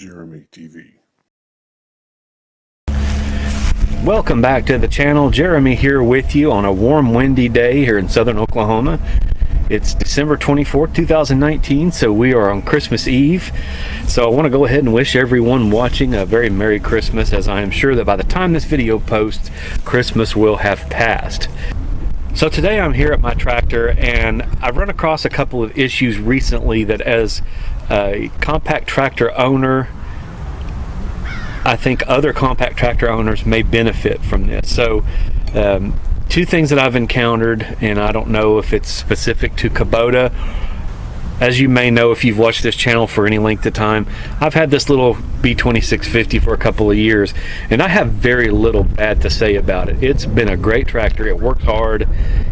Jeremy TV. Welcome back to the channel. Jeremy here with you on a warm, windy day here in southern Oklahoma. It's December 24th, 2019, so we are on Christmas Eve. So I want to go ahead and wish everyone watching a very Merry Christmas, as I am sure that by the time this video posts, Christmas will have passed. So today I'm here at my tractor, and I've run across a couple of issues recently that, as a compact tractor owner, I think other compact tractor owners may benefit from this. So two things that I've encountered, and I don't know if it's specific to Kubota. As you may know, if you've watched this channel for any length of time, I've had this little B2650 for a couple of years, and I have very little bad to say about it. It's been a great tractor. It works hard.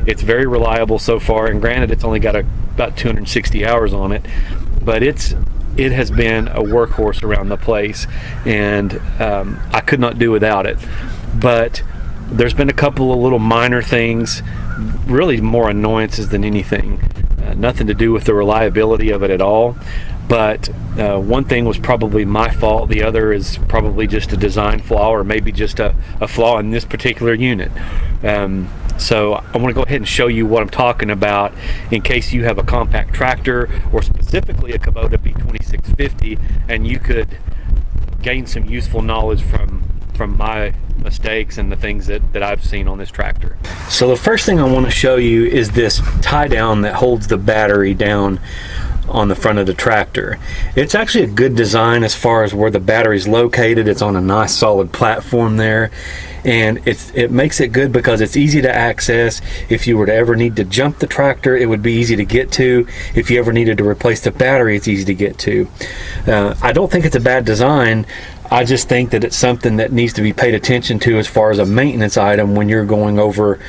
It's very reliable so far, and granted, it's only got about 260 hours on it, but it has been a workhorse around the place, and I could not do without it. But there's been a couple of little minor things, really more annoyances than anything. Nothing to do with the reliability of it at all, but one thing was probably my fault. The other is probably just a design flaw, or maybe just a flaw in this particular unit. So I want to go ahead and show you what I'm talking about in case you have a compact tractor, or specifically a Kubota B2650, and you could gain some useful knowledge from my mistakes and the things that I've seen on this tractor. So the first thing I want to show you is this tie down that holds the battery down on the front of the tractor. It's actually a good design as far as where the battery's located. It's on a nice solid platform there, and it makes it good because it's easy to access. If you were to ever need to jump the tractor, it would be easy to get to. If you ever needed to replace the battery, it's easy to get to. I don't think it's a bad design. I just think that it's something that needs to be paid attention to as far as a maintenance item when you're going over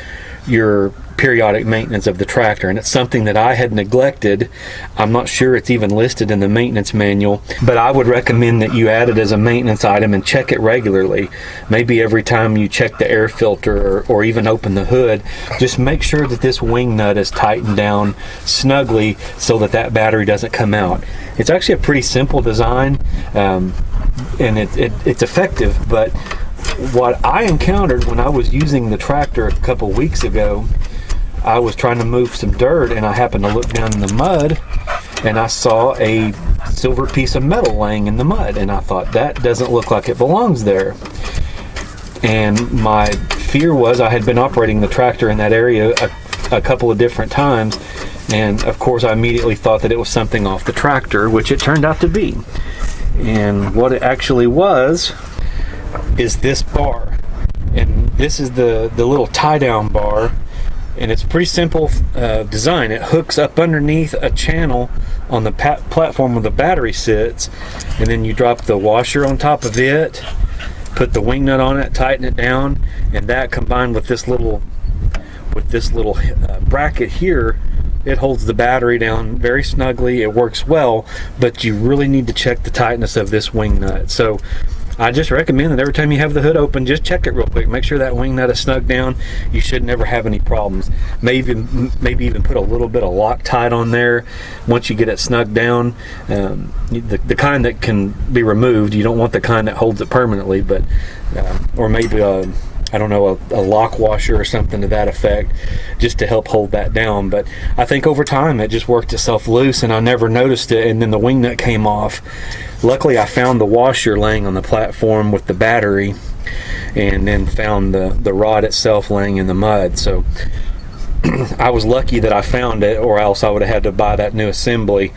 your periodic maintenance of the tractor, and it's something that I had neglected. I'm not sure it's even listed in the maintenance manual, but I would recommend that you add it as a maintenance item and check it regularly. Maybe every time you check the air filter, or even open the hood, just make sure that this wing nut is tightened down snugly so that that battery doesn't come out. It's actually a pretty simple design, and it's effective, but what I encountered when I was using the tractor a couple weeks ago, I was trying to move some dirt, and I happened to look down in the mud, and I saw a silver piece of metal laying in the mud, and I thought, that doesn't look like it belongs there. And my fear was, I had been operating the tractor in that area a couple of different times, and of course I immediately thought that it was something off the tractor, which it turned out to be. And what it actually was is this bar, and this is the little tie down bar, and it's a pretty simple design. It hooks up underneath a channel on the platform where the battery sits, and then you drop the washer on top of it, put the wing nut on it, tighten it down, and that combined with this little bracket here, it holds the battery down very snugly. It works well, but you really need to check the tightness of this wing nut. So I just recommend that every time you have the hood open, just check it real quick. Make sure that wing nut is snug down. You should never have any problems. Maybe even put a little bit of Loctite on there once you get it snug down. The kind that can be removed. You don't want the kind that holds it permanently, but or maybe I don't know, a lock washer or something to that effect, just to help hold that down. But I think over time it just worked itself loose, and I never noticed it, and then the wing nut came off. Luckily I found the washer laying on the platform with the battery, and then found the rod itself laying in the mud. So I was lucky that I found it, or else I would have had to buy that new assembly.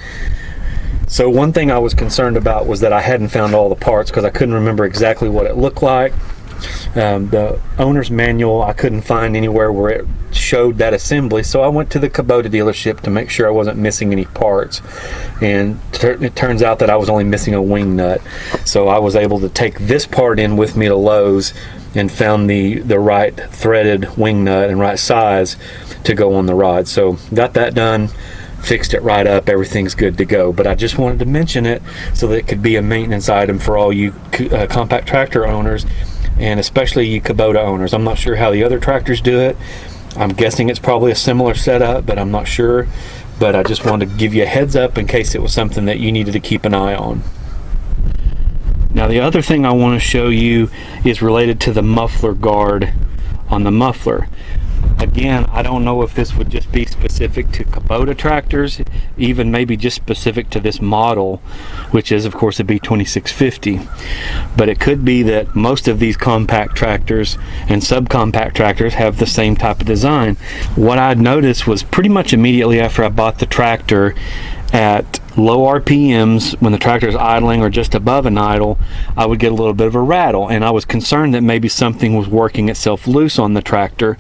So one thing I was concerned about was that I hadn't found all the parts, because I couldn't remember exactly what it looked like. The owner's manual I couldn't find anywhere where it showed that assembly, so I went to the Kubota dealership to make sure I wasn't missing any parts, and it turns out that I was only missing a wing nut. So I was able to take this part in with me to Lowe's and found the right threaded wing nut and right size to go on the rod. So got that done, fixed it right up, everything's good to go. But I just wanted to mention it so that it could be a maintenance item for all you compact tractor owners, and especially you Kubota owners. I'm not sure how the other tractors do it. I'm guessing it's probably a similar setup, but I'm not sure. But I just wanted to give you a heads up in case it was something that you needed to keep an eye on. Now the other thing I want to show you is related to the muffler guard on the muffler. Again, I don't know if this would just be specific to Kubota tractors, even maybe just specific to this model, which is of course a B2650. But it could be that most of these compact tractors and subcompact tractors have the same type of design. What I'd noticed was pretty much immediately after I bought the tractor, at low RPMs, when the tractor is idling or just above an idle, I would get a little bit of a rattle, and I was concerned that maybe something was working itself loose on the tractor.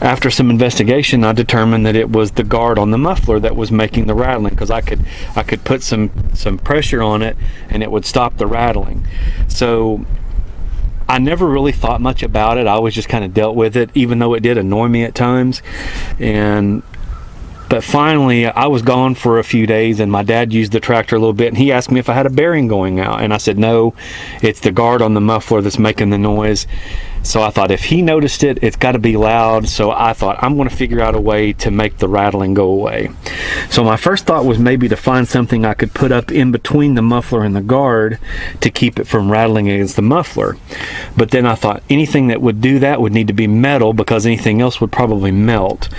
After some investigation, I determined that it was the guard on the muffler that was making the rattling, because I could put some pressure on it and it would stop the rattling. So I never really thought much about it. I always just kind of dealt with it, even though it did annoy me at times. But finally, I was gone for a few days, and my dad used the tractor a little bit, and he asked me if I had a bearing going out, and I said no, it's the guard on the muffler that's making the noise. So I thought, if he noticed it, it's got to be loud. So I thought, I'm going to figure out a way to make the rattling go away. So my first thought was maybe to find something I could put up in between the muffler and the guard to keep it from rattling against the muffler. But then I thought anything that would do that would need to be metal, because anything else would probably melt.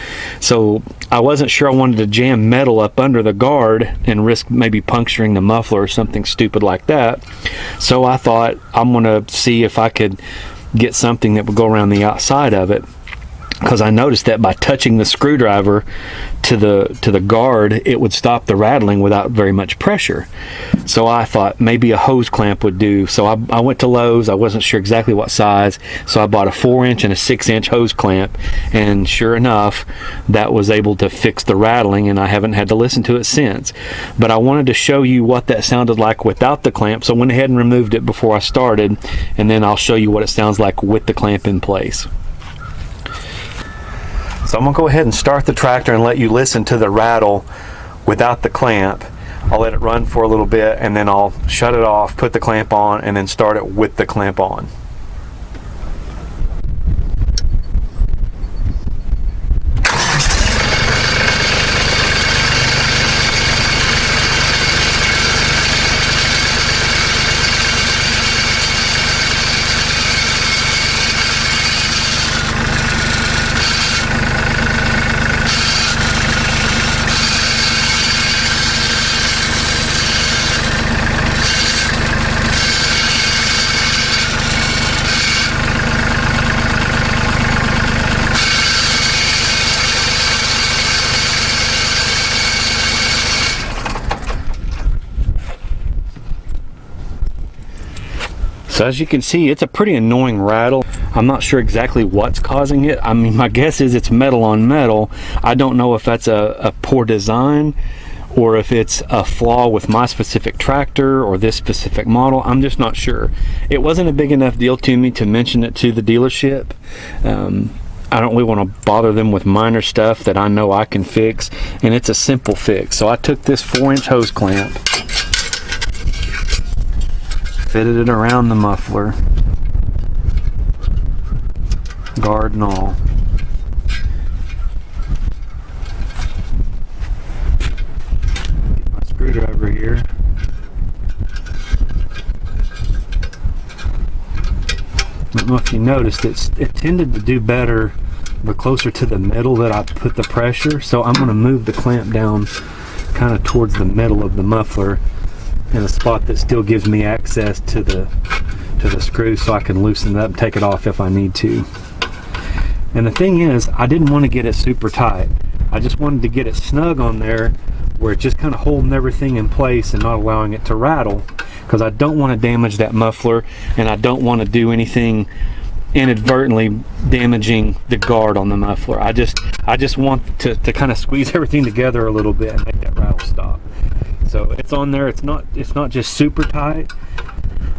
So I wasn't sure I wanted to jam metal up under the guard and risk maybe puncturing the muffler or something stupid like that. So I thought, I'm going to see if I could get something that would go around the outside of it, because I noticed that by touching the screwdriver to the guard, it would stop the rattling without very much pressure. So I thought maybe a hose clamp would do. So I went to Lowe's. I wasn't sure exactly what size, so I bought a 4-inch and a 6-inch hose clamp, and sure enough, that was able to fix the rattling, and I haven't had to listen to it since. But I wanted to show you what that sounded like without the clamp, so I went ahead and removed it before I started, and then I'll show you what it sounds like with the clamp in place. So I'm going to go ahead and start the tractor and let you listen to the rattle without the clamp. I'll let it run for a little bit, and then I'll shut it off, put the clamp on, and then start it with the clamp on. So as you can see, it's a pretty annoying rattle. I'm not sure exactly what's causing it. I mean, my guess is it's metal on metal. I don't know if that's a poor design, or if it's a flaw with my specific tractor or this specific model. I'm just not sure. It wasn't a big enough deal to me to mention it to the dealership. I don't really want to bother them with minor stuff that I know I can fix, and it's a simple fix. So I took this 4-inch hose clamp, fitted it around the muffler, guard and all. Get my screwdriver here. I don't know if you noticed, it tended to do better the closer to the middle that I put the pressure. So I'm going to move the clamp down kind of towards the middle of the muffler, in a spot that still gives me access to the screw, so I can loosen it up and take it off if I need to. And the thing is, I didn't want to get it super tight. I just wanted to get it snug on there where it's just kind of holding everything in place and not allowing it to rattle, because I don't want to damage that muffler, and I don't want to do anything inadvertently damaging the guard on the muffler. I just want to kind of squeeze everything together a little bit and make that rattle stop. So it's on there. It's not just super tight.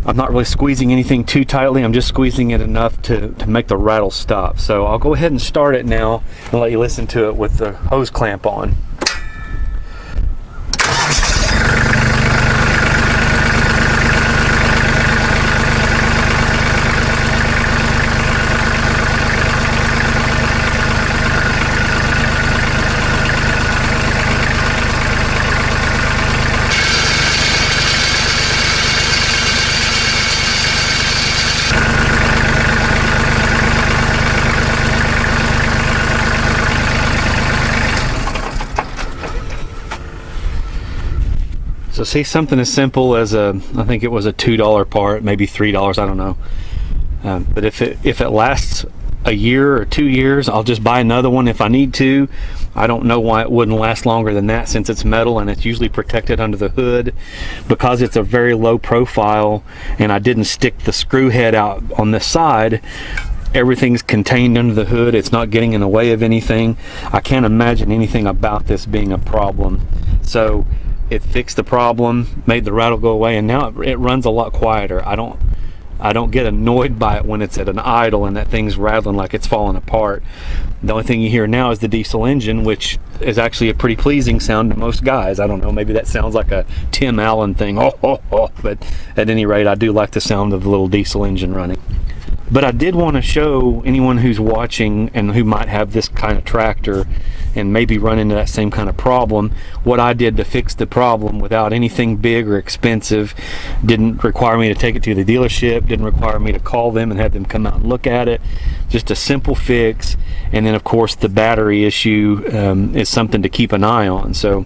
I'm not really squeezing anything too tightly. I'm just squeezing it enough to make the rattle stop. So I'll go ahead and start it now and let you listen to it with the hose clamp on. So say something as simple as I think it was a $2 part, maybe $3, I don't know. But if it lasts a year or 2 years, I'll just buy another one if I need to. I don't know why it wouldn't last longer than that, since it's metal and it's usually protected under the hood. Because it's a very low profile and I didn't stick the screw head out on this side, everything's contained under the hood. It's not getting in the way of anything. I can't imagine anything about this being a problem. So it fixed the problem, made the rattle go away, and now it runs a lot quieter. I don't get annoyed by it when it's at an idle and that thing's rattling like it's falling apart. The only thing you hear now is the diesel engine, which is actually a pretty pleasing sound to most guys. I don't know, maybe that sounds like a Tim Allen thing, but at any rate, I do like the sound of the little diesel engine running. But I did want to show anyone who's watching and who might have this kind of tractor and maybe run into that same kind of problem, what I did to fix the problem without anything big or expensive. Didn't require me to take it to the dealership, didn't require me to call them and have them come out and look at it. Just a simple fix. And then of course the battery issue is something to keep an eye on. So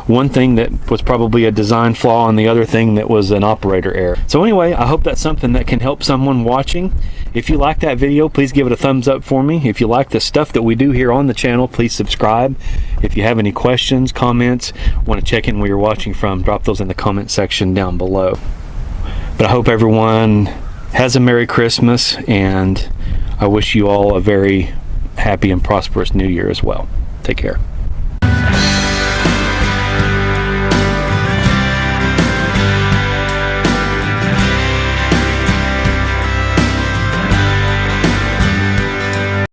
one thing that was probably a design flaw and the other thing that was an operator error. So anyway, I hope that's something that can help someone watching. If you like that video, please give it a thumbs up for me. If you like the stuff that we do here on the channel, please subscribe. If you have any questions, comments, want to check in where you're watching from, drop those in the comment section down below. But I hope everyone has a Merry Christmas, and I wish you all a very happy and prosperous New Year as well. Take care.